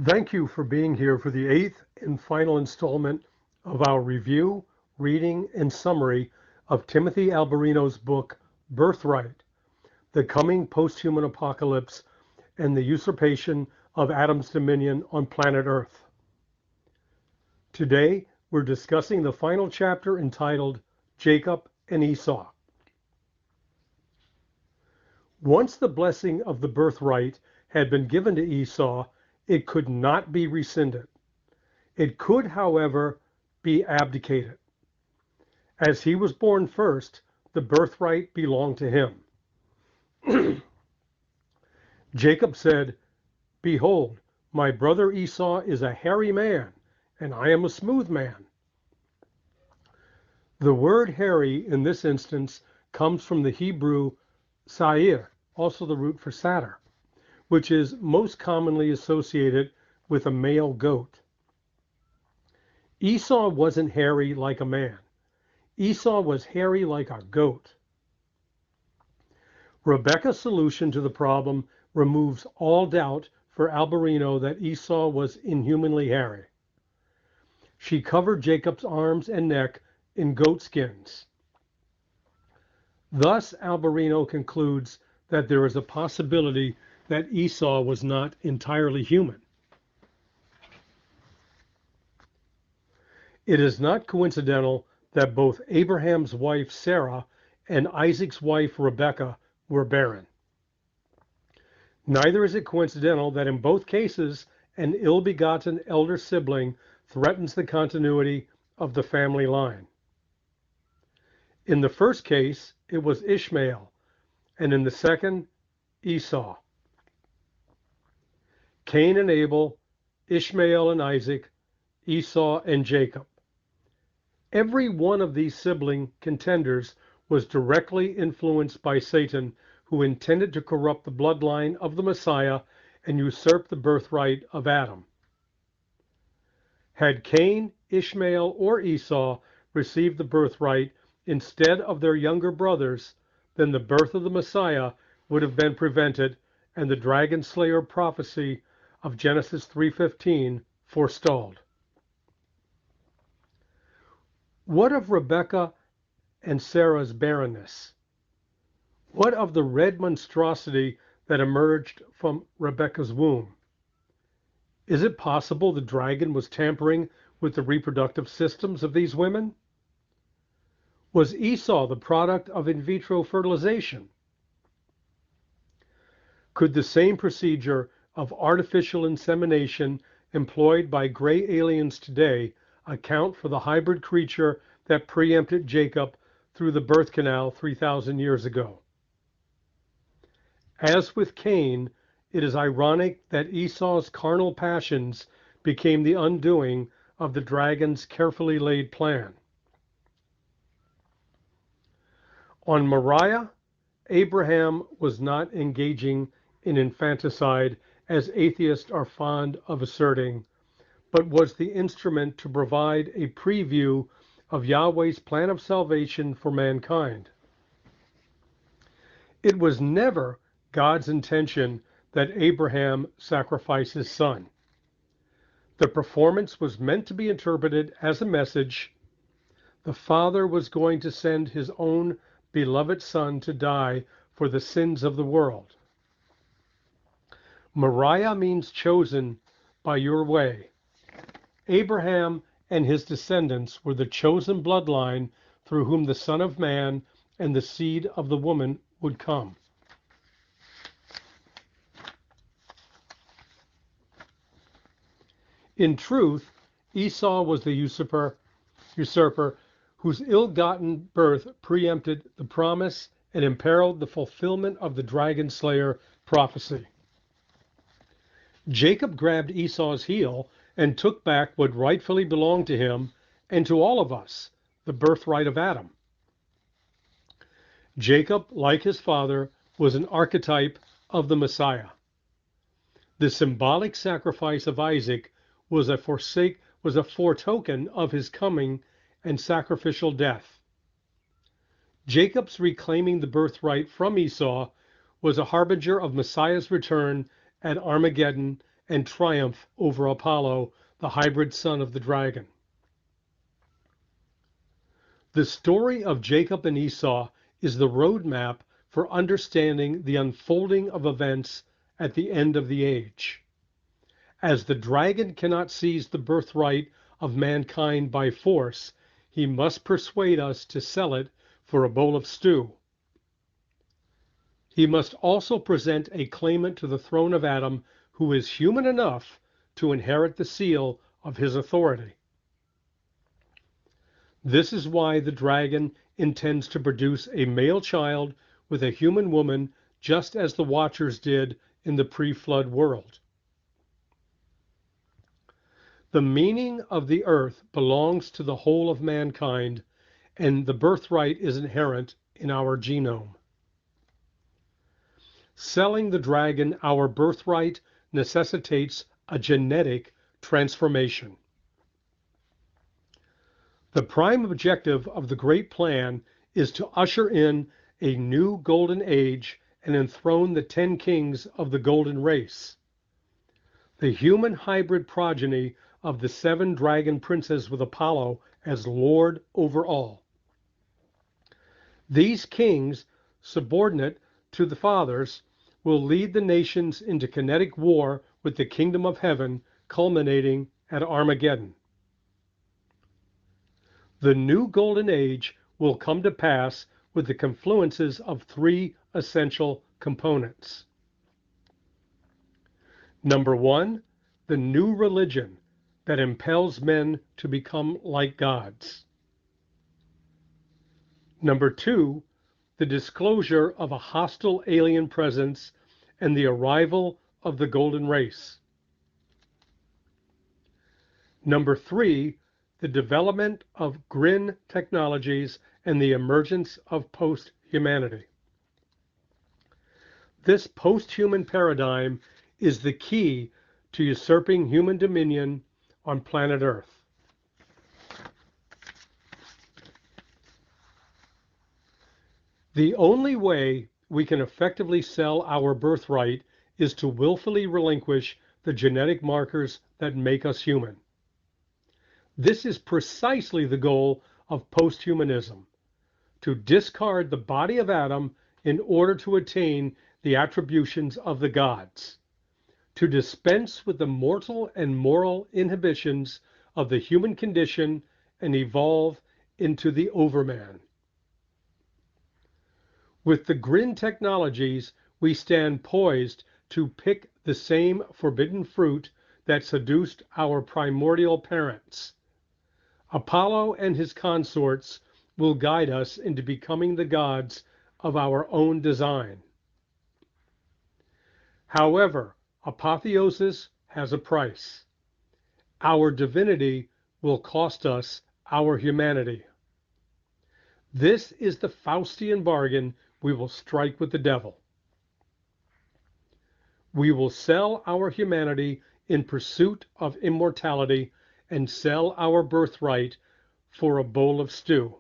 Thank you for being here for the eighth and final installment of our review, reading, and summary of Timothy Alberino's book, Birthright, The Coming Posthuman Apocalypse and the Usurpation of Adam's Dominion on Planet Earth. Today, we're discussing the final chapter entitled Jacob and Esau. Once the blessing of the birthright had been given to Esau, it could not be rescinded. It could, however, be abdicated. As he was born first, the birthright belonged to him. Jacob said, "Behold, my brother Esau is a hairy man, and I am a smooth man." The word hairy in this instance comes from the Hebrew sa'ir, also the root for satyr, which is most commonly associated with a male goat. Esau wasn't hairy like a man. Esau was hairy like a goat. Rebekah's solution to the problem removes all doubt for Alberino that Esau was inhumanly hairy. She covered Jacob's arms and neck in goat skins. Thus, Alberino concludes that there is a possibility that Esau was not entirely human. It is not coincidental that both Abraham's wife Sarah and Isaac's wife Rebekah were barren. Neither is it coincidental that in both cases an ill-begotten elder sibling threatens the continuity of the family line. In the first case, it was Ishmael, and in the second, Esau. Cain and Abel, Ishmael and Isaac, Esau and Jacob. Every one of these sibling contenders was directly influenced by Satan, who intended to corrupt the bloodline of the Messiah and usurp the birthright of Adam. Had Cain, Ishmael, or Esau received the birthright instead of their younger brothers, then the birth of the Messiah would have been prevented and the dragon slayer prophecy of Genesis 3:15 forestalled. What of Rebekah and Sarah's barrenness? What of the red monstrosity that emerged from Rebekah's womb? Is it possible the dragon was tampering with the reproductive systems of these women? Was Esau the product of in vitro fertilization? Could the same procedure of artificial insemination employed by gray aliens today account for the hybrid creature that preempted Jacob through the birth canal 3,000 years ago? As with Cain, it is ironic that Esau's carnal passions became the undoing of the dragon's carefully laid plan. On Moriah, Abraham was not engaging in infanticide, as atheists are fond of asserting, but was the instrument to provide a preview of Yahweh's plan of salvation for mankind. It was never God's intention that Abraham sacrifice his son. The performance was meant to be interpreted as a message. The Father was going to send his own beloved Son to die for the sins of the world. Moriah means chosen by your way. Abraham and his descendants were the chosen bloodline through whom the Son of Man and the seed of the woman would come. In truth, Esau was the usurper whose ill-gotten birth preempted the promise and imperiled the fulfillment of the dragon slayer prophecy. Jacob grabbed Esau's heel and took back what rightfully belonged to him and to all of us, the birthright of Adam. Jacob, like his father, was an archetype of the Messiah. The symbolic sacrifice of Isaac was a foretoken of his coming and sacrificial death. Jacob's reclaiming the birthright from Esau was a harbinger of Messiah's return at Armageddon and triumph over Apollo, the hybrid son of the dragon. The story of Jacob and Esau is the roadmap for understanding the unfolding of events at the end of the age. As the dragon cannot seize the birthright of mankind by force, he must persuade us to sell it for a bowl of stew. He must also present a claimant to the throne of Adam who is human enough to inherit the seal of his authority. This is why the dragon intends to produce a male child with a human woman, just as the Watchers did in the pre-flood world. The meaning of the earth belongs to the whole of mankind, and the birthright is inherent in our genome. Selling the dragon our birthright necessitates a genetic transformation. The prime objective of the Great Plan is to usher in a new golden age and enthrone the 10 kings of the golden race. The human hybrid progeny of the 7 dragon princes with Apollo as Lord over all. These kings, subordinate to the fathers, will lead the nations into kinetic war with the kingdom of heaven, culminating at Armageddon. The new golden age will come to pass with the confluences of 3 essential components. Number 1, the new religion that impels men to become like gods. Number 2, the disclosure of a hostile alien presence and the arrival of the golden race. Number 3, the development of Grin technologies and the emergence of post-humanity. This post-human paradigm is the key to usurping human dominion on planet Earth. The only way we can effectively sell our birthright is to willfully relinquish the genetic markers that make us human. This is precisely the goal of posthumanism, to discard the body of Adam in order to attain the attributions of the gods, to dispense with the mortal and moral inhibitions of the human condition and evolve into the overman. With the Grin technologies, we stand poised to pick the same forbidden fruit that seduced our primordial parents. Apollo and his consorts will guide us into becoming the gods of our own design. However, apotheosis has a price. Our divinity will cost us our humanity. This is the Faustian bargain we will strike with the devil. We will sell our humanity in pursuit of immortality and sell our birthright for a bowl of stew.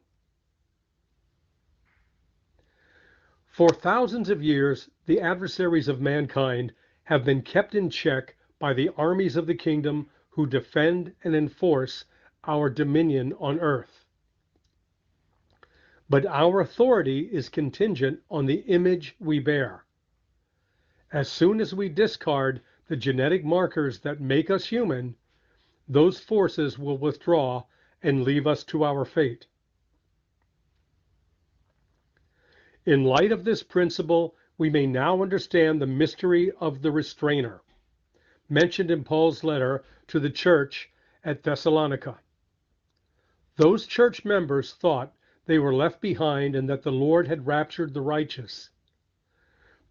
For thousands of years, the adversaries of mankind have been kept in check by the armies of the kingdom who defend and enforce our dominion on earth. But our authority is contingent on the image we bear. As soon as we discard the genetic markers that make us human, those forces will withdraw and leave us to our fate. In light of this principle, we may now understand the mystery of the restrainer, mentioned in Paul's letter to the church at Thessalonica. Those church members thought they were left behind and that the Lord had raptured the righteous.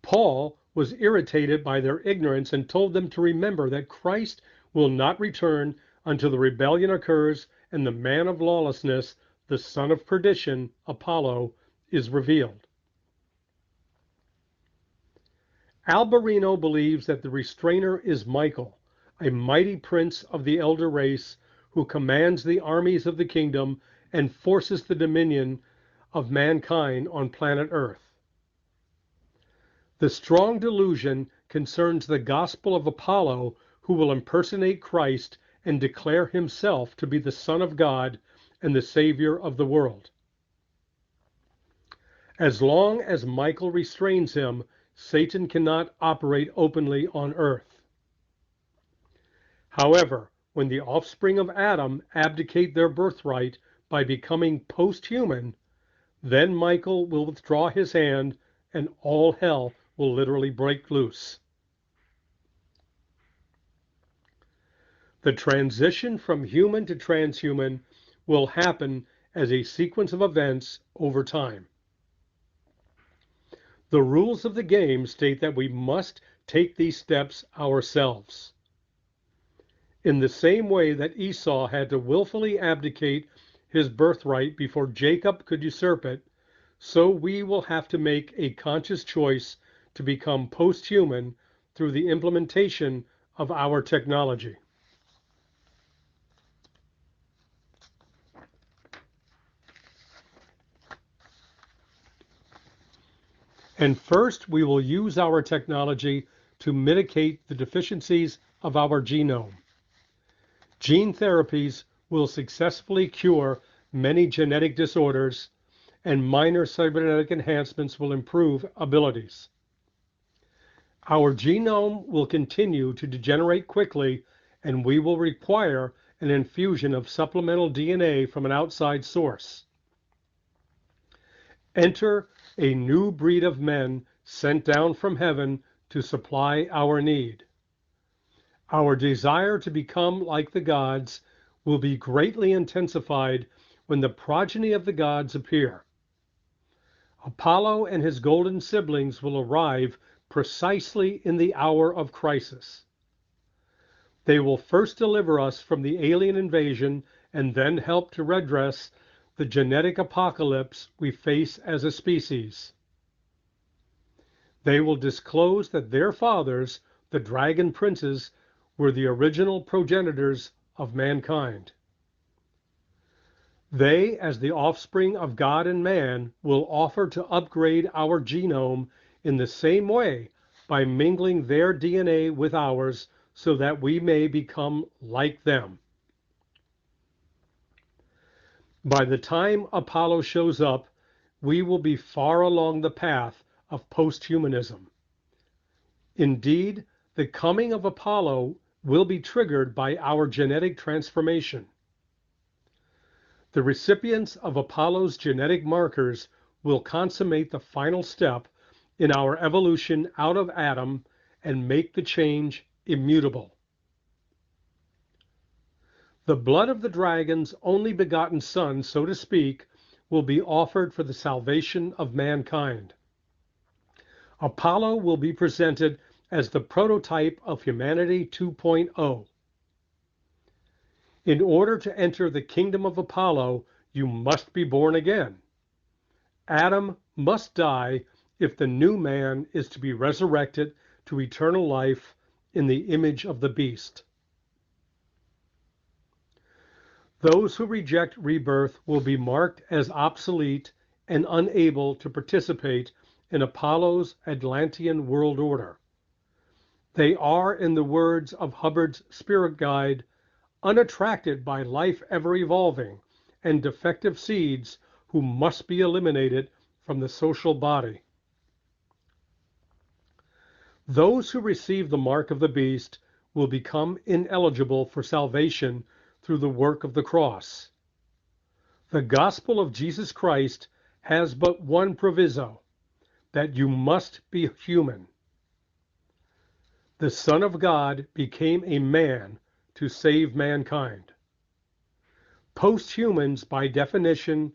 Paul was irritated by their ignorance and told them to remember that Christ will not return until the rebellion occurs and the man of lawlessness, the son of perdition, Apollo, is revealed. Alberino believes that the restrainer is Michael, a mighty prince of the elder race who commands the armies of the kingdom and forces the dominion of mankind on planet Earth. The strong delusion concerns the gospel of Apollo, who who will impersonate Christ and declare himself to be the Son of God and the Savior of the world. As long as Michael restrains him, Satan cannot operate openly on earth. However, when the offspring of Adam abdicate their birthright by becoming post-human, then Michael will withdraw his hand and all hell will literally break loose. The transition from human to transhuman will happen as a sequence of events over time. The rules of the game state that we must take these steps ourselves. In the same way that Esau had to willfully abdicate his birthright before Jacob could usurp it, so we will have to make a conscious choice to become post-human through the implementation of our technology. And first, we will use our technology to mitigate the deficiencies of our genome. Gene therapies will successfully cure many genetic disorders, and minor cybernetic enhancements will improve abilities. Our genome will continue to degenerate quickly, and we will require an infusion of supplemental DNA from an outside source. Enter a new breed of men sent down from heaven to supply our need. Our desire to become like the gods will be greatly intensified when the progeny of the gods appear. Apollo and his golden siblings will arrive precisely in the hour of crisis. They will first deliver us from the alien invasion and then help to redress the genetic apocalypse we face as a species. They will disclose that their fathers, the dragon princes, were the original progenitors of mankind. They, as the offspring of God and man, will offer to upgrade our genome in the same way by mingling their DNA with ours so that we may become like them. By the time Apollo shows up, we will be far along the path of posthumanism. Indeed, the coming of Apollo will be triggered by our genetic transformation. The recipients of Apollo's genetic markers will consummate the final step in our evolution out of Adam and make the change immutable. The blood of the dragon's only begotten son, so to speak, will be offered for the salvation of mankind. Apollo will be presented as the prototype of humanity 2.0. In order to enter the kingdom of Apollo, you must be born again. Adam must die if the new man is to be resurrected to eternal life in the image of the beast. Those who reject rebirth will be marked as obsolete and unable to participate in Apollo's Atlantean world order. They are, in the words of Hubbard's spirit guide, unattracted by life ever evolving and defective seeds who must be eliminated from the social body. Those who receive the mark of the beast will become ineligible for salvation through the work of the cross. The gospel of Jesus Christ has but one proviso, that you must be human. The Son of God became a man to save mankind. Posthumans, by definition,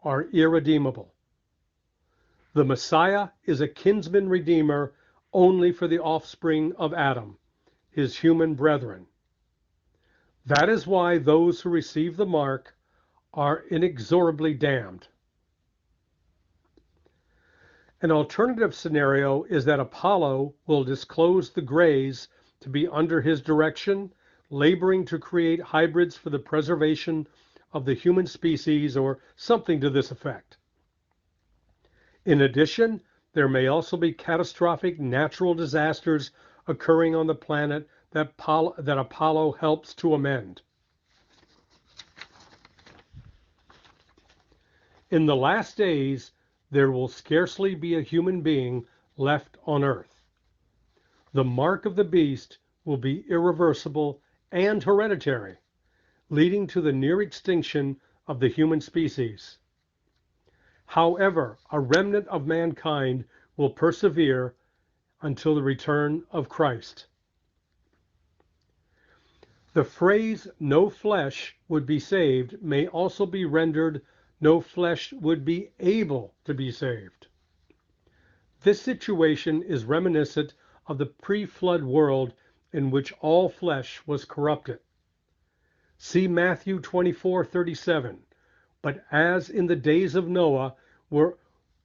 are irredeemable. The Messiah is a kinsman redeemer only for the offspring of Adam, his human brethren. That is why those who receive the mark are inexorably damned. An alternative scenario is that Apollo will disclose the Greys to be under his direction, laboring to create hybrids for the preservation of the human species or something to this effect. In addition, there may also be catastrophic natural disasters occurring on the planet that Apollo helps to amend. In the last days, there will scarcely be a human being left on earth. The mark of the beast will be irreversible and hereditary, leading to the near extinction of the human species. However, a remnant of mankind will persevere until the return of Christ. The phrase "no flesh would be saved" may also be rendered "no flesh would be able to be saved." This situation is reminiscent of the pre-flood world in which all flesh was corrupted. See Matthew 24:37. But as in the days of Noah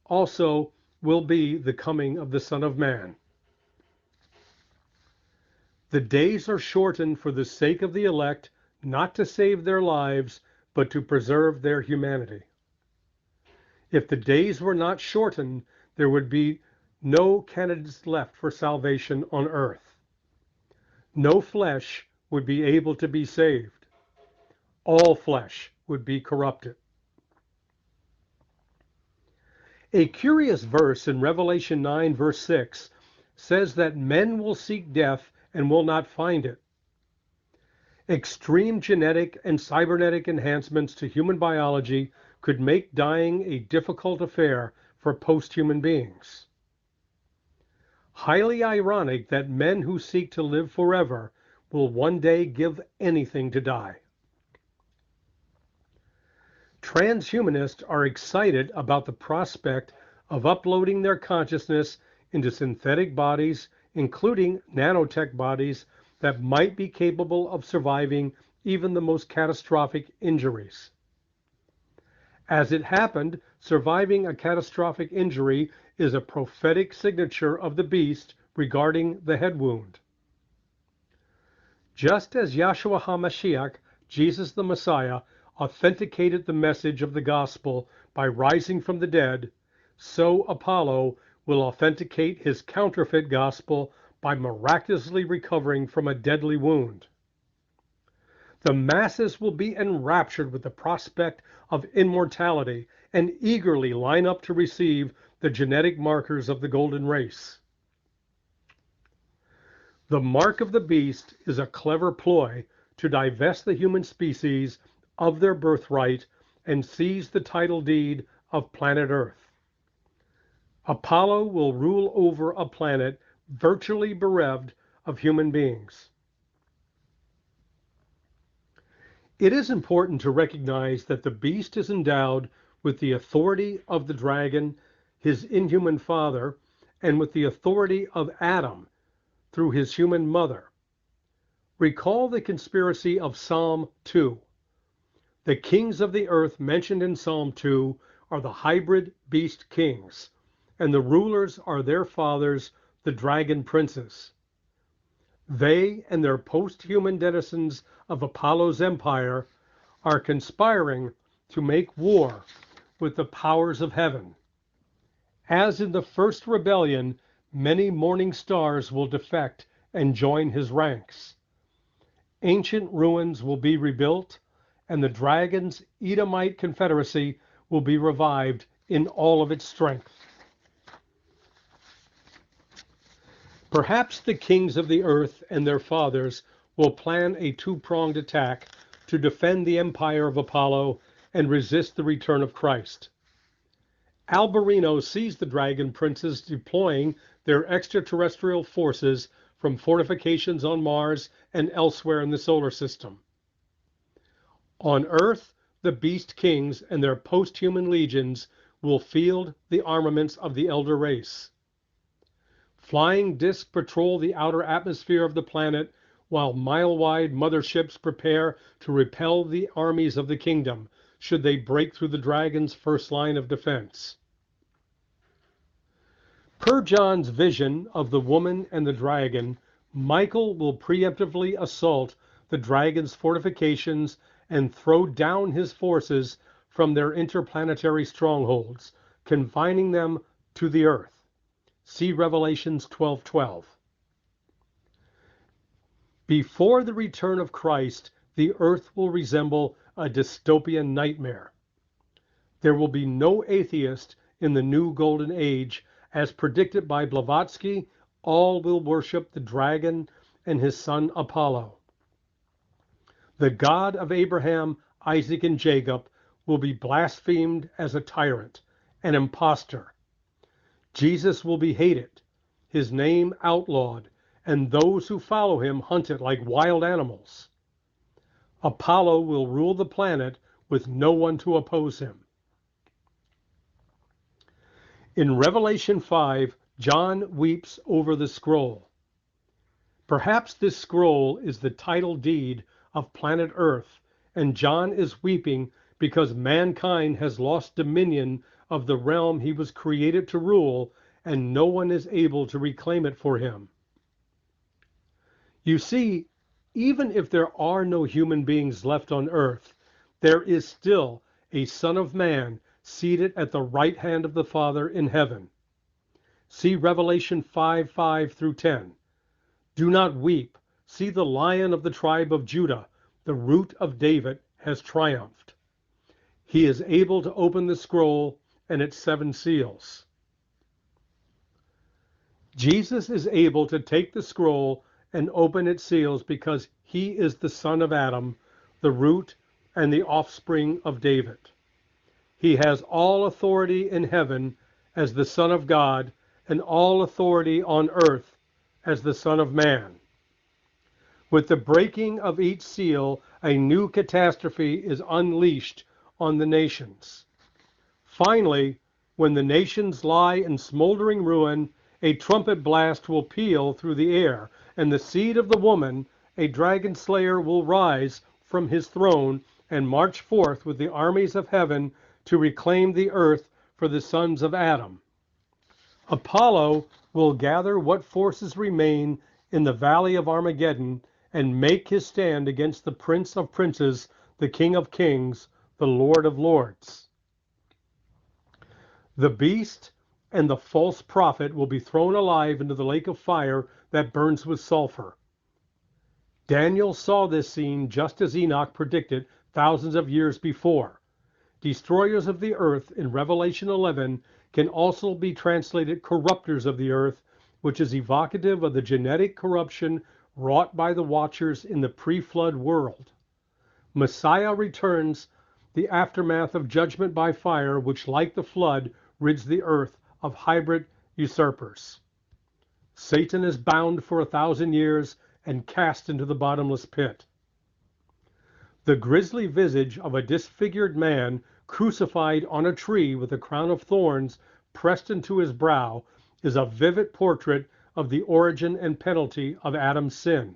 also will be the coming of the Son of Man. The days are shortened for the sake of the elect, not to save their lives, but to preserve their humanity. If the days were not shortened, there would be no candidates left for salvation on earth. No flesh would be able to be saved. All flesh would be corrupted. A curious verse in Revelation 9, verse 6, says that men will seek death and will not find it. Extreme genetic and cybernetic enhancements to human biology could make dying a difficult affair for post-human beings. Highly ironic that men who seek to live forever will one day give anything to die. Transhumanists are excited about the prospect of uploading their consciousness into synthetic bodies, including nanotech bodies that might be capable of surviving even the most catastrophic injuries. As it happened, surviving a catastrophic injury is a prophetic signature of the beast regarding the head wound. Just as Yahshua HaMashiach, Jesus the Messiah, authenticated the message of the gospel by rising from the dead, so Apollo will authenticate his counterfeit gospel by miraculously recovering from a deadly wound. The masses will be enraptured with the prospect of immortality and eagerly line up to receive the genetic markers of the golden race. The mark of the beast is a clever ploy to divest the human species of their birthright and seize the title deed of planet Earth. Apollo will rule over a planet virtually bereft of human beings. It is important to recognize that the beast is endowed with the authority of the dragon, his inhuman father, and with the authority of Adam through his human mother. Recall the conspiracy of Psalm 2. The kings of the earth mentioned in Psalm 2 are the hybrid beast kings, and the rulers are their fathers, the dragon princes. They and their post-human denizens of Apollo's empire are conspiring to make war with the powers of heaven. As in the first rebellion, many morning stars will defect and join his ranks. Ancient ruins will be rebuilt, and the dragon's Edomite confederacy will be revived in all of its strength. Perhaps the kings of the earth and their fathers will plan a two-pronged attack to defend the empire of Apollo and resist the return of Christ. Alberino sees the dragon princes deploying their extraterrestrial forces from fortifications on Mars and elsewhere in the solar system. On Earth, the beast kings and their post-human legions will field the armaments of the elder race. Flying discs patrol the outer atmosphere of the planet, while mile-wide motherships prepare to repel the armies of the kingdom, should they break through the dragon's first line of defense. Per John's vision of the woman and the dragon, Michael will preemptively assault the dragon's fortifications and throw down his forces from their interplanetary strongholds, confining them to the earth. See Revelations 12:12. Before the return of Christ, the earth will resemble a dystopian nightmare. There will be no atheist in the new golden age. As predicted by Blavatsky, all will worship the dragon and his son Apollo. The God of Abraham, Isaac, and Jacob will be blasphemed as a tyrant, an impostor. Jesus will be hated, his name outlawed, and those who follow him hunted like wild animals. Apollo will rule the planet with no one to oppose him. In Revelation 5, John weeps over the scroll. Perhaps this scroll is the title deed of planet Earth, and John is weeping because mankind has lost dominion of the realm he was created to rule, and no one is able to reclaim it for him. You see, even if there are no human beings left on earth, there is still a Son of Man seated at the right hand of the Father in heaven. See Revelation 5:5 through 10. Do not weep. See, the Lion of the tribe of Judah, the Root of David, has triumphed. He is able to open the scroll and its 7 seals. Jesus is able to take the scroll and open its seals because he is the son of Adam, the root and the offspring of David. He has all authority in heaven as the Son of God and all authority on earth as the Son of Man. With the breaking of each seal, a new catastrophe is unleashed on the nations. Finally, when the nations lie in smoldering ruin, a trumpet blast will peal through the air, and the seed of the woman, a dragon slayer, will rise from his throne and march forth with the armies of heaven to reclaim the earth for the sons of Adam. Apollo will gather what forces remain in the valley of Armageddon and make his stand against the Prince of Princes, the King of Kings, the Lord of Lords. The beast and the false prophet will be thrown alive into the lake of fire that burns with sulfur. Daniel saw this scene just as Enoch predicted thousands of years before. Destroyers of the earth in Revelation 11 can also be translated corrupters of the earth, which is evocative of the genetic corruption wrought by the watchers in the pre-flood world. Messiah returns the aftermath of judgment by fire, which, like the flood, rids the earth of hybrid usurpers. Satan is bound for 1,000 years and cast into the bottomless pit. The grisly visage of a disfigured man crucified on a tree with a crown of thorns pressed into his brow is a vivid portrait of the origin and penalty of Adam's sin.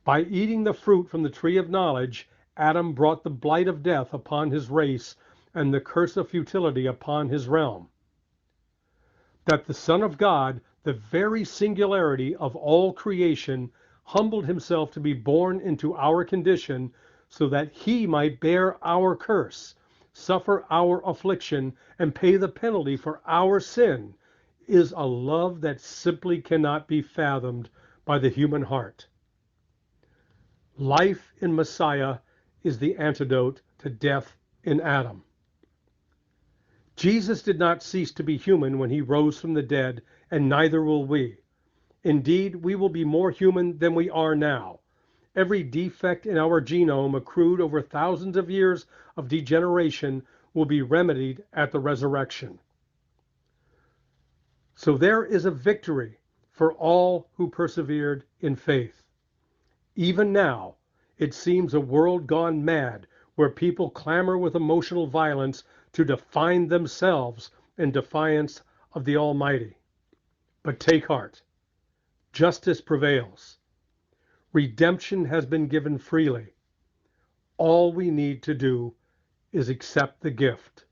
By eating the fruit from the tree of knowledge, Adam brought the blight of death upon his race and the curse of futility upon his realm. That the Son of God, the very singularity of all creation, humbled himself to be born into our condition so that he might bear our curse, suffer our affliction, and pay the penalty for our sin, is a love that simply cannot be fathomed by the human heart. Life in Messiah is the antidote to death in Adam. Jesus did not cease to be human when he rose from the dead, and neither will we. Indeed, we will be more human than we are now. Every defect in our genome accrued over thousands of years of degeneration will be remedied at the resurrection. So there is a victory for all who persevered in faith. Even now, it seems a world gone mad where people clamor with emotional violence to define themselves in defiance of the Almighty. But take heart. Justice prevails. Redemption has been given freely. All we need to do is accept the gift.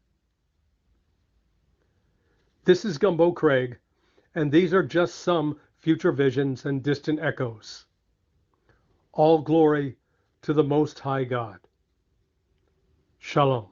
This is Gumbo Craig, and these are just some future visions and distant echoes. All glory to the Most High God. Shalom.